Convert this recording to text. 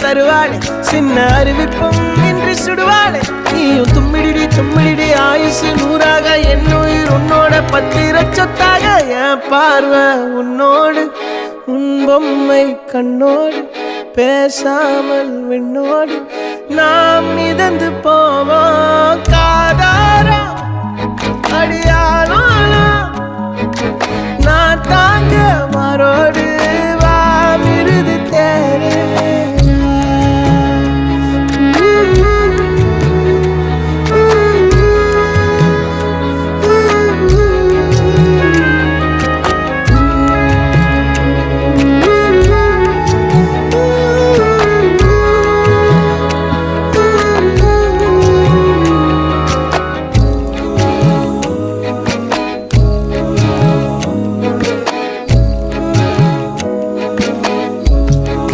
தருவாளே சின்ன அறிவிப்பும் இன்று சுடுவாளே நீயும் தும்மிடி ஆயுசு நூறாக என் உயிர் உன்னோட பத்திர சொத்தாக என் பார்வை உன்னோடு உன் பொம்மை கண்ணோடு பேசாமல் விண்ணோடு நாம் மிதந்து போவோம் காதாரா அடியானோ நான் தாங்க மாறோடு